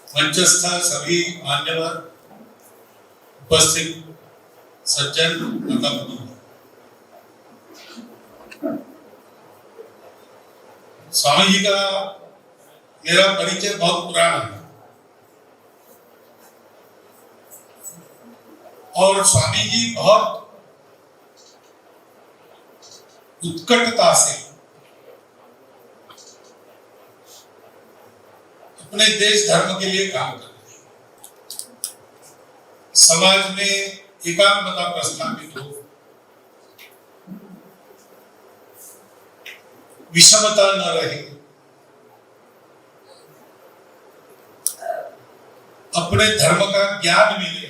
मंचस्थ सभी मान्यवर उपस्थित सज्जन तथा बंधु, स्वामी जी का मेरा परिचय बहुत पुराना है और स्वामी जी बहुत उत्कटता से अपने देश धर्म के लिए काम कर रहे हैं। समाज में एकात्मता प्रस्थापित हो, विषमता न रहे, अपने धर्म का ज्ञान मिले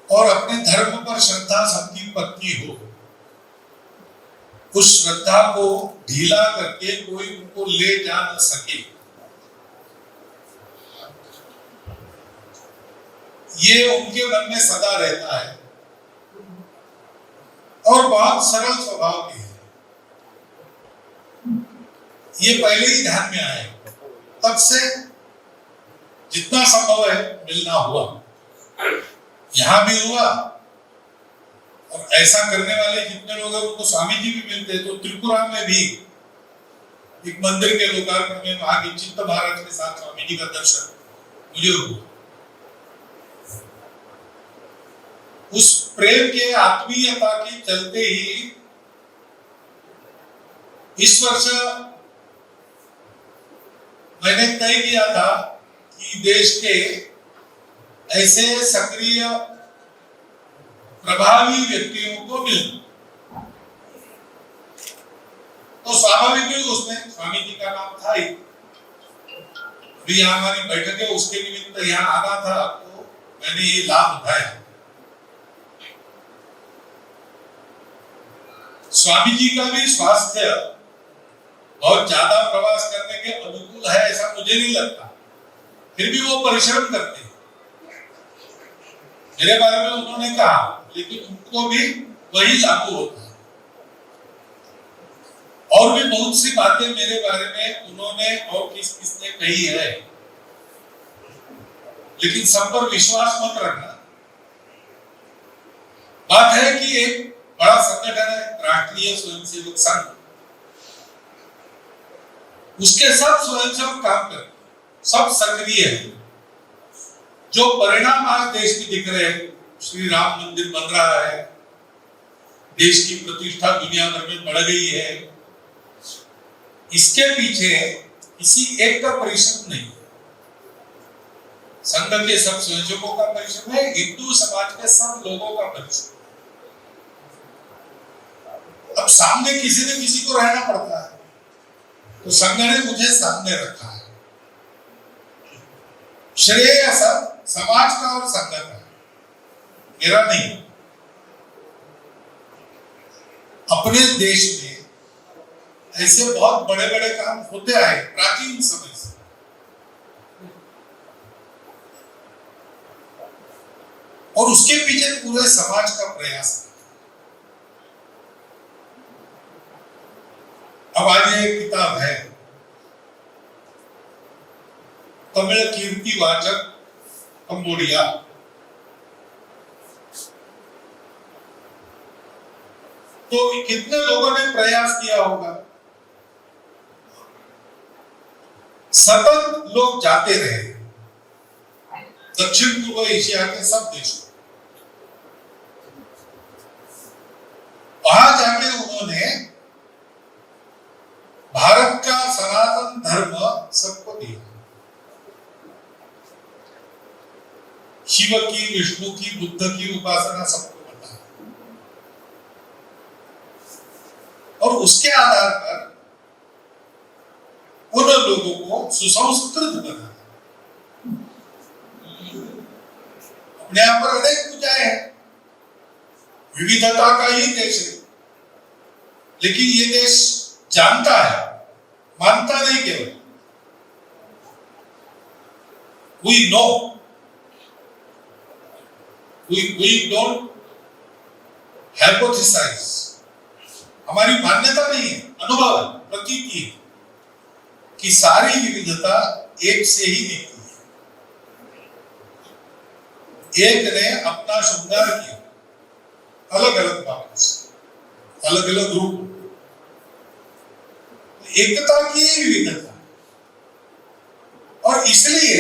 और अपने धर्म पर श्रद्धा सबकी पक्की हो, उस श्रद्धा को ढीला करके कोई उनको ले जा न सके, ये उनके मन में सदा रहता है और बहुत सरल स्वभाव के हैं। ये पहले ही ध्यान में आए, तब से जितना संभव है मिलना हुआ, यहां भी हुआ और ऐसा करने वाले जितने लोग हैं उनको स्वामी जी भी मिलते हैं। तो त्रिपुरा में भी एक मंदिर के लोकार्पण में वहां के चित्त महाराज के साथ स्वामी जी का दर्शन मुझे हुआ। उस प्रेम के आत्मीयता के चलते ही इस वर्ष मैंने तय किया था कि देश के ऐसे सक्रिय प्रभावी व्यक्तियों को मिलना, तो स्वाभाविक ही उसमें स्वामी जी का नाम था ही। अभी यहाँ हमारी बैठक है, उसके निमित्त यहाँ आना था, तो मैंने ये लाभ उठाया। स्वामी जी का भी स्वास्थ्य बहुत ज्यादा प्रवास करने के अनुकूल है ऐसा मुझे नहीं लगता, फिर भी वो परिश्रम करते हैं। मेरे बारे में उन्होंने कहा, लेकिन उनको भी वही लागू होता है। और भी बहुत सी बातें मेरे बारे में उन्होंने और किसने कही है, लेकिन सब पर विश्वास मत रखना। बात है कि एक बड़ा संगठन है राष्ट्रीय स्वयंसेवक संघ, उसके सब स्वयंसेवक काम करते, सब सक्रिय है। जो परिणाम आज देश की दिख रहे हैं, श्री राम मंदिर बन रहा है, देश की प्रतिष्ठा दुनिया भर में बढ़ गई है, इसके पीछे किसी एक का परिश्रम नहीं है। संघ के सब स्वयंसेवकों का परिश्रम है, हिंदू समाज के सब लोगों का परिश्रम। अब सामने किसी न किसी को रहना पड़ता है, तो संघ ने मुझे सामने रखा है। श्रेय सब समाज का और संघ का, मेरा नहीं। अपने देश में ऐसे बहुत बड़े बड़े काम होते आए प्राचीन समय से, और उसके पीछे पूरे समाज का प्रयास है। अब आज ये किताब है तमिल कीर्तिवाचक कंबोडिया, तो कितने लोगों ने प्रयास किया होगा। सतत लोग जाते रहे दक्षिण पूर्व एशिया के सब देशों, वहां जाके उन्होंने भारत का सनातन धर्म सबको दिया। शिव की, विष्णु की, बुद्ध की उपासना सबको बताया, और उसके आधार पर उन लोगों को सुसंस्कृत बनाया। अपने यहाँ पर अनेक पूजाएं हैं, विविधता का ही देश है, लेकिन ये देश जानता है, मानता नहीं केवल। We know, we don't hypothesize, हमारी मान्यता नहीं है, अनुभव है, प्रतीति है कि सारी विविधता एक से ही निकली है। एक ने अपना श्रृंगार किया अलग अलग बातों से, अलग अलग रूप। एकता की विविधता, और इसलिए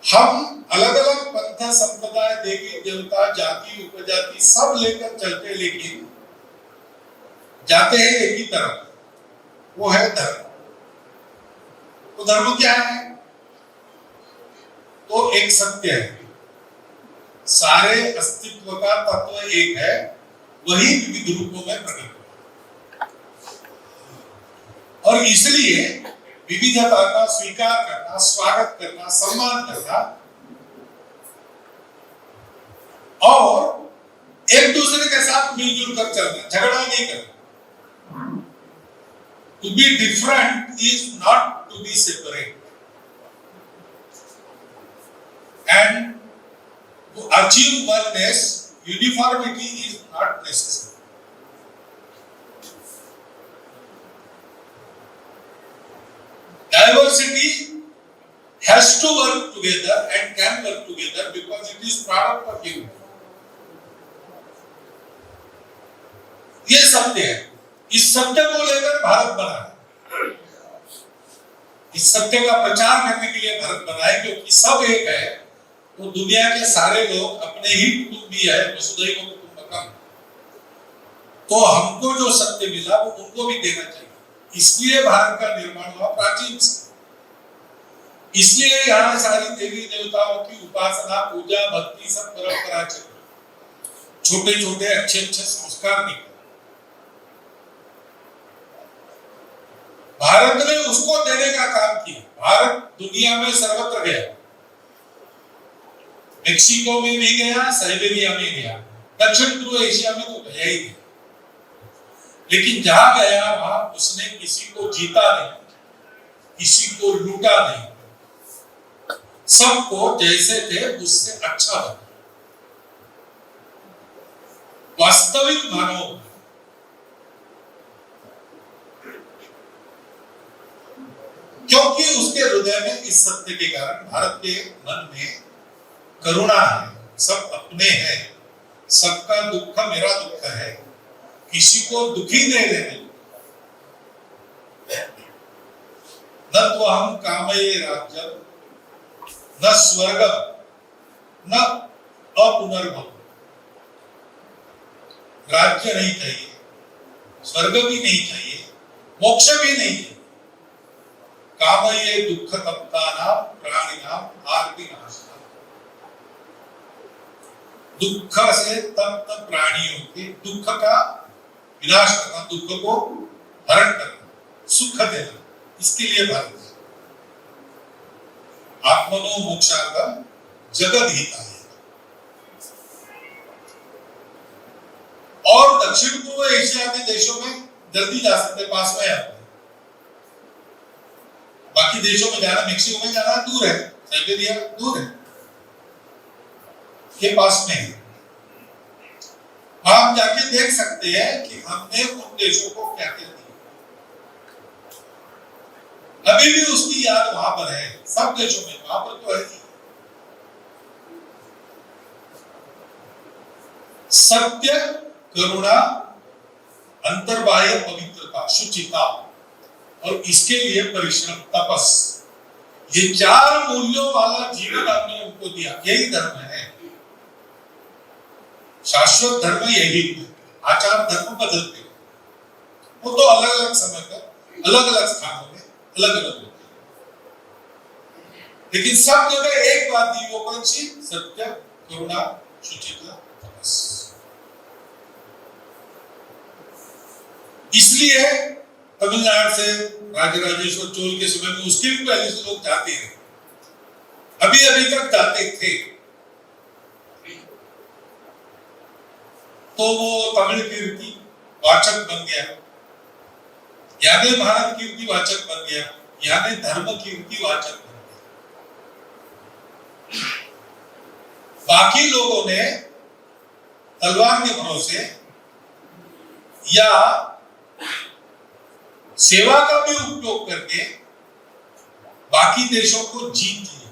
हम अलग अलग पंथ संप्रदाय देवी देवता जाति उपजाति सब लेकर चलते, लेकिन जाते हैं एक ही तरफ, वो है धर्म। तो धर्म क्या है? तो एक सत्य है, सारे अस्तित्व का तत्व एक है, वही विविध रूपों में प्रकट हुआ। और इसलिए विविधता का स्वीकार करना, स्वागत करना, सम्मान करना और एक दूसरे के साथ मिलजुल कर चलना, झगड़ा नहीं करना। To be different is not to be separate, and to achieve oneness, uniformity is not necessary. Diversity has to work together and can work together because it is product of unity. ये सत्य है। इस सत्य को लेकर भारत बना है। इस सत्य का प्रचार करने के लिए भारत बना है, क्योंकि सब एक है तो दुनिया के सारे लोग अपने ही कुटुंबी है, वसुधैव कुटुंबकम। तो हमको जो सत्य मिला वो उनको भी देना चाहिए। इसलिए भारत का निर्माण हुआ प्राचीन से। इसलिए यहाँ सारी देवी देवताओं की उपासना, पूजा, भक्ति सब परंपरा चली। छोटे छोटे अच्छे अच्छे संस्कार निकले। भारत ने उसको देने का काम किया। भारत दुनिया में सर्वत्र गया, मेक्सिको में भी गया, साइबेरिया में गया, दक्षिण पूर्व एशिया में तो गया ही गया। लेकिन जहां गया वहां उसने किसी को जीता नहीं, किसी को लूटा नहीं, सबको जैसे थे उससे अच्छा बना। वास्तविक मानव, क्योंकि उसके हृदय में इस सत्य के कारण, भारत के मन में करुणा है, सब अपने हैं, सबका दुख मेरा दुख है, किसी को दुखी नहीं लेने। न तो हम कामये राज्यम न स्वर्गम न अपुनर्भव। राज्य नहीं चाहिए, स्वर्ग भी नहीं चाहिए, मोक्ष भी नहीं चाहिए। कामये दुख तप्तानां प्राणिनां आर्तिनाशनम्। दुख से तप्त प्राणियों के दुख का विनाश करना, दुख को हरण करना, सुख देना, इसके लिए भारत है। आत्मनो मोक्षार्थम जगद्हिताय। और दक्षिण पूर्व एशिया के देशों में जल्दी जा सकते, पास में है। बाकी देशों में जाना, मेक्सिको में जाना दूर है, साइबेरिया दूर है, के पास में है। हम जाके देख सकते हैं कि हमने उन देशों को क्या क्या दिया। अभी भी उसकी याद वहां पर है, सब देशों में, वहां पर तो है ही। सत्य, करुणा, अंतर्बाह्य पवित्रता, शुचिता, और इसके लिए परिश्रम, तपस, ये चार मूल्यों वाला जीवन आपने उनको दिया। यही धर्म है, शाश्वत धर्म यही है। आचार धर्म बदलते हैं, वो तो अलग अलग समय पर अलग अलग स्थानों में अलग अलग होते हैं, लेकिन सब जगह एक बात ही, वो कौन सी? सत्य, करुणा, शुचिता, तपस। इसलिए तमिलनाडु से राजराजेश्वर चोल के समय में उसके भी पहले से लोग जाते हैं, अभी अभी तक जाते थे। तो वो तमिल कीर्ति वाचक बन गया, यानी भारत कीर्ति वाचक बन गया, यानी धर्म कीर्ति वाचक बन गया। बाकी लोगों ने तलवार के भरोसे या सेवा का भी उपयोग करके बाकी देशों को जीत लिया।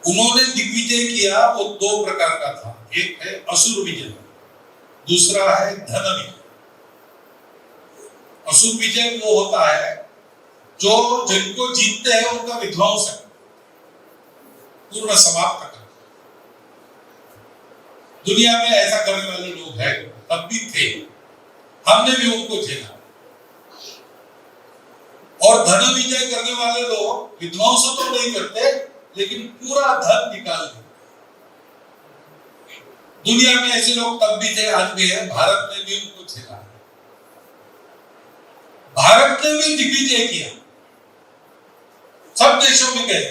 उन्होंने दिग्विजय किया, वो दो प्रकार का था, एक है असुर विजय, दूसरा है धन विजय। असुर विजय वो होता है जो जिनको जीतते हैं उनका विध्वंस पूर्ण समाप्त कर। दुनिया में ऐसा करने वाले लोग हैं, तब भी थे, हमने भी उनको झेला। और धन विजय करने वाले लोग विध्वंस तो नहीं करते, लेकिन पूरा धन निकाल देते। दुनिया में ऐसे लोग तब भी थे, आज भी है, भारत ने भी उनको झेला। भारत ने भी दिग्विजय किया, सब देशों में गए,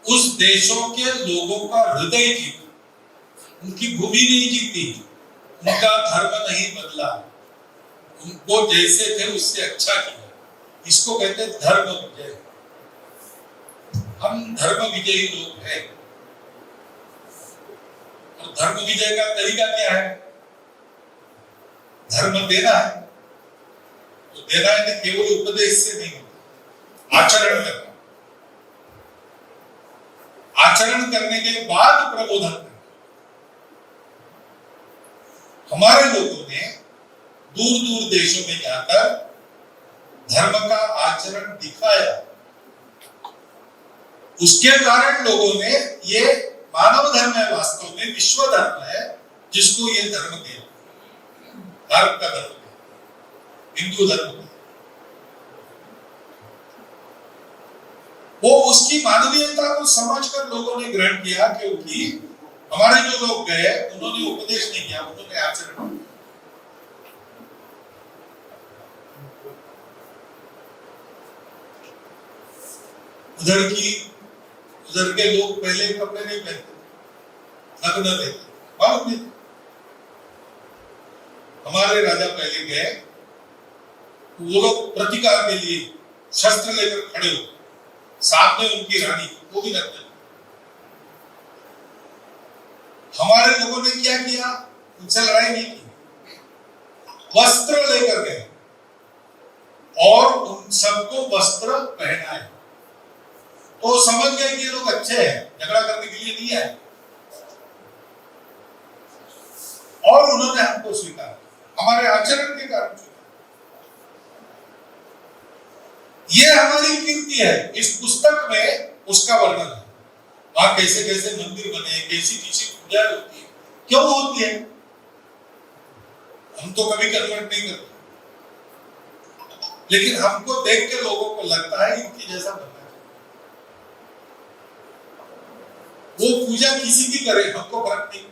उस देशों के लोगों का हृदय जीता, उनकी भूमि नहीं जीती, उनका धर्म नहीं बदला, उनको जैसे थे उससे अच्छा किया। इसको कहते हैं धर्म विजय। हम धर्म विजयी लोग हैं। और धर्म विजय का तरीका क्या है? धर्म देना है, तो देना है केवल उपदेश से नहीं होता, आचरण करना। आचरण करने के बाद प्रबोधन करना। हमारे लोगों ने दूर दूर देशों में जाकर धर्म का आचरण दिखाया। उसके कारण लोगों ने ये मानव धर्म है, वास्तव में विश्व धर्म है, जिसको ये धर्म दिया, भारत का धर्म, हिंदू धर्म। वो उसकी मानवीयता को समझकर लोगों ने ग्रहण किया, क्योंकि हमारे जो लोग गए उन्होंने उपदेश नहीं किया, उन्होंने आचरण। उधर के लोग पहले कपड़े नहीं पहनते, नग्न रहते, मालूम नहीं। हमारे राजा पहले गए, वो लोग प्रतिकार के लिए शस्त्र लेकर खड़े हो, सामने उनकी रानी, वो भी नग्न। हमारे लोगों ने क्या किया? उनसे लड़ाई नहीं की, वस्त्र लेकर गए और उन सबको वस्त्र पहनाए। तो समझ गए कि ये लोग अच्छे हैं, झगड़ा करने के लिए नहीं आए, और उन्होंने हमको स्वीकार, हमारे आचरण के कारण स्वीकार। ये हमारी कीर्ति है। इस पुस्तक में उसका वर्णन है, वहां कैसे कैसे मंदिर बने, कैसी कैसी पूजा होती है, क्यों होती है। हम तो कभी कन्वर्ट नहीं करते, लेकिन हमको देख के लोगों को लगता है इनकी जैसा बनना चाहिए। वो पूजा किसी की करे, हमको फर्क नहीं।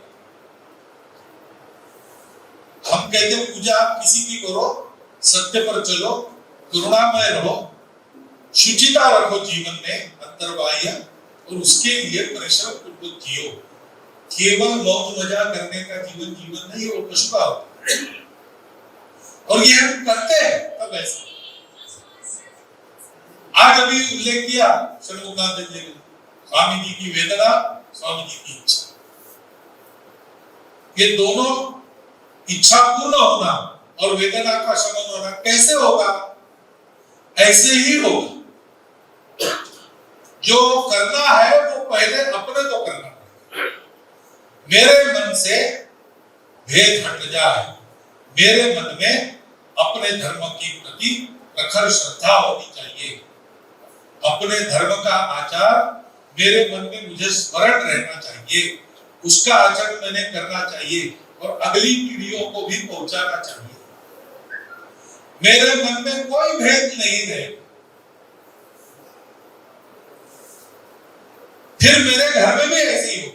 हम कहते हैं पूजा आप किसी की करो, सत्य पर चलो, करुणामय रहो, शुचिता रखो जीवन में अंतर्बाह्य, और उसके लिए परिश्रम पूर्वक जियो। केवल मौज मजा करने का जीवन जीवन नहीं, वो पशु का होता है। और ये हम करते हैं तब ऐसा। आज अभी उल्लेख किया षण्मुखनाथ जी ने, स्वामी जी की वेदना, स्वामी जी की इच्छा, ये दोनों इच्छा पूर्ण होना और वेदना का शमन होना कैसे होगा? ऐसे ही होगा। जो करना है वो पहले अपने को करना है। मेरे मन से भेद हट जाए, मेरे मन में अपने धर्म की प्रति प्रखर श्रद्धा होनी चाहिए, अपने धर्म का आचार मेरे मन में मुझे स्मरण रहना चाहिए, उसका आचरण मैंने करना चाहिए और अगली पीढ़ियों को भी पहुंचाना चाहिए। मेरे मन में कोई भेद नहीं रहे, फिर मेरे घर में भी ऐसे ही हो।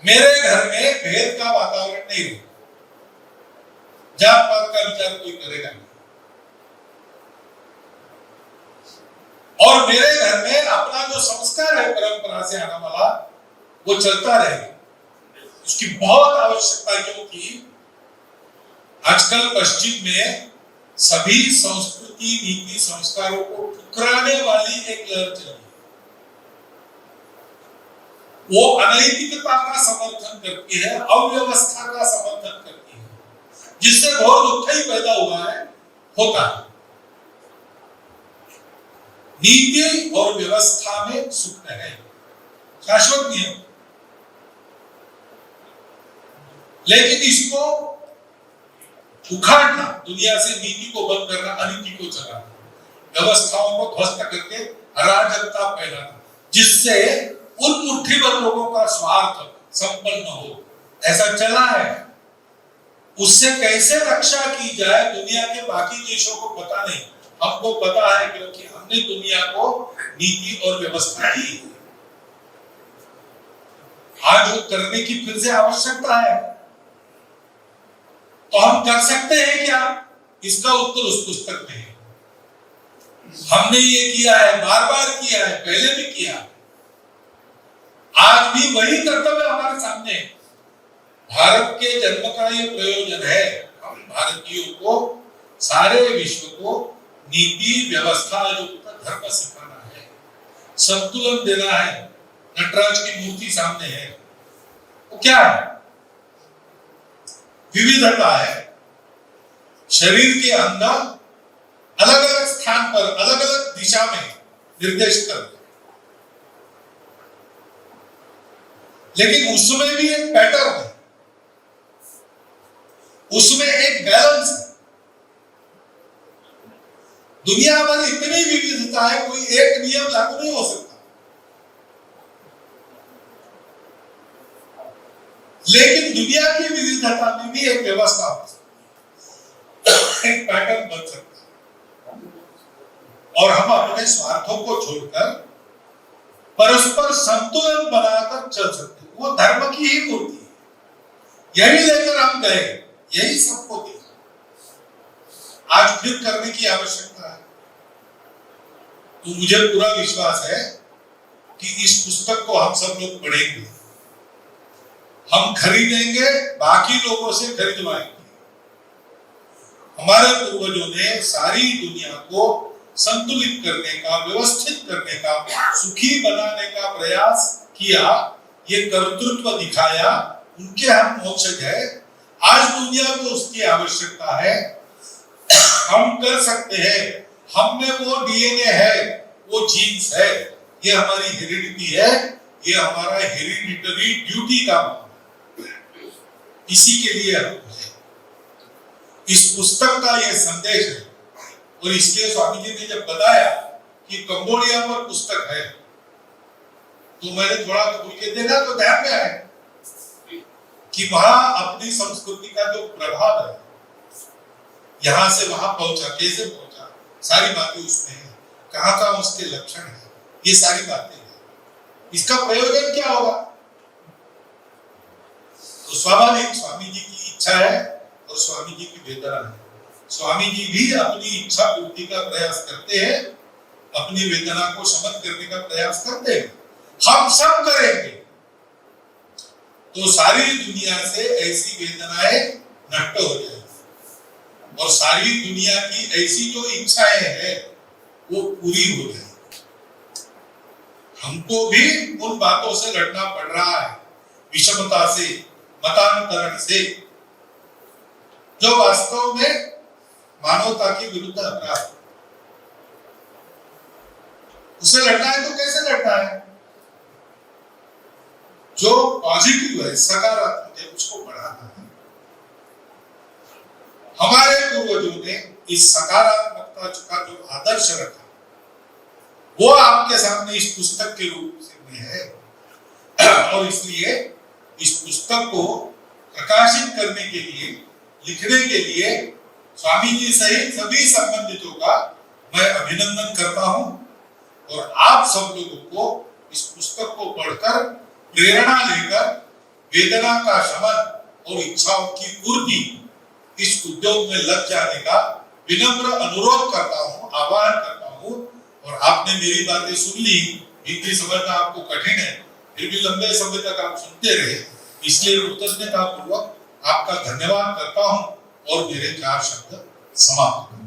मेरे घर में भेद का वातावरण नहीं हो, जात पात का विचार कोई करेगा नहीं, और मेरे घर में अपना जो संस्कार है परंपरा से आने वाला वो चलता रहेगा। उसकी बहुत आवश्यकता है, क्योंकि आजकल पश्चिम में सभी संस्कृति नीति संस्कारों को ठुकराने वाली एक लहर चल रही है। वो अनैतिकता का समर्थन करती है, अव्यवस्था का समर्थन करती है, जिससे बहुत दुख ही पैदा हुआ है, होता है। नीति और व्यवस्था में सुख है, शाश्वत नियम। लेकिन इसको उखाड़ना, दुनिया से नीति को बंद करना, अनीति को चलाना, व्यवस्थाओं को ध्वस्त करके अराजकता फैलाना, जिससे उन मुट्ठीभर लोगों का स्वार्थ संपन्न हो, ऐसा चला है। उससे कैसे रक्षा की जाए दुनिया के बाकी देशों को पता नहीं, हमको पता है, क्योंकि हमने दुनिया को नीति और व्यवस्था दी। आज वो करने की फिर से आवश्यकता है, तो हम कर सकते हैं क्या? इसका उत्तर उस पुस्तक में है। हमने ये किया है, बार बार किया है, पहले भी किया, आज भी वही कर्तव्य हमारे सामने है। भारत के जन्म का ये प्रयोजन है, हम भारतीयों को, सारे विश्व को नीति व्यवस्था युक्त धर्म सिखाना है, संतुलन देना है। नटराज की मूर्ति सामने है, वो क्या है? विविधता है। शरीर के अंदर अलग अलग स्थान पर, अलग अलग दिशा में निर्देश कर, लेकिन उसमें भी एक पैटर्न है, उसमें एक बैलेंस है। दुनिया हमारी इतनी विविधता है, कोई एक नियम लागू नहीं हो सकता, लेकिन दुनिया की विविधता में भी एक व्यवस्था हो सकती है, एक पैटर्न बन सकता है। और हम अपने स्वार्थों को छोड़कर परस्पर संतुलन बनाकर चल सकते हैं। वो धर्म की ही मूर्ति है, यही लेकर हम गए, यही सबको दिया। आज फिर करने की आवश्यकता है। तो मुझे पूरा विश्वास है कि इस पुस्तक को हम सब लोग पढ़ेंगे, हम खरीदेंगे, बाकी लोगों से खरीदवाएंगे। हमारे पूर्वजों ने सारी दुनिया को संतुलित करने का, व्यवस्थित करने का, सुखी बनाने का प्रयास किया, ये कर्तृत्व दिखाया, उनके हम वंशज है। आज दुनिया को उसकी आवश्यकता है, हम कर सकते हैं, हम में वो डीएनए है, वो जीन्स है, ये हमारी हेरिडिटी है, ये हमारा हेरिडिटरी ड्यूटी का है। इसी के लिए हम इस पुस्तक का ये संदेश है। और इसलिए स्वामी जी ने जब बताया कि कंबोडिया पर पुस्तक है, तो मैंने थोड़ा खुल के देखा, तो ध्यान में आया कि वहां अपनी संस्कृति का जो प्रभाव है, यहां से वहां पहुंचा, कैसे पहुंचा, सारी बातें उसमें है, कहां कहां उसके लक्षण है, ये सारी बातें हैं। इसका प्रयोजन क्या होगा? तो स्वाभाविक स्वामी जी की इच्छा है और स्वामी जी की वेदना है। स्वामी जी भी अपनी इच्छा पूर्ति का प्रयास करते हैं, अपनी वेदना को शमन करने का प्रयास करते हैं, हम सब करेंगे तो सारी दुनिया से ऐसी वेदनाएं नष्ट हो जाएगी और सारी दुनिया की ऐसी जो इच्छाएं हैं वो पूरी हो जाएगी। हमको भी उन बातों से लड़ना पड़ रहा है, विषमता से, मतांतरण से, जो वास्तव में मानवता के विरुद्ध अपराध। उसे लड़ना है तो कैसे लड़ना है? जो पॉजिटिव है, सकारात्मक है, उसको बढ़ाना है। हमारे पूर्वजों ने इस सकारात्मकता का जो आदर्श रखा, वो आपके सामने इस पुस्तक के रूप में है। और इसलिए इस पुस्तक को प्रकाशित करने के लिए, लिखने के लिए स्वामी जी सहित सभी संबंधितों का मैं अभिनंदन करता हूं। और आप सब लोगों को इस पुस्तक को पढ़कर प्रेरणा लेकर वेदना का शमन और इच्छाओं की पूर्ति, इस उद्योग में लग जाने का विनम्र अनुरोध करता हूं, आह्वान करता हूं। और आपने मेरी बातें सुन ली, हिंदी समझना आपको कठिन है, फिर भी लंबे समय तक आप सुनते रहे, इसलिए कृतज्ञता पूर्वक आपका धन्यवाद करता हूं और मेरे 4 शब्द समाप्त।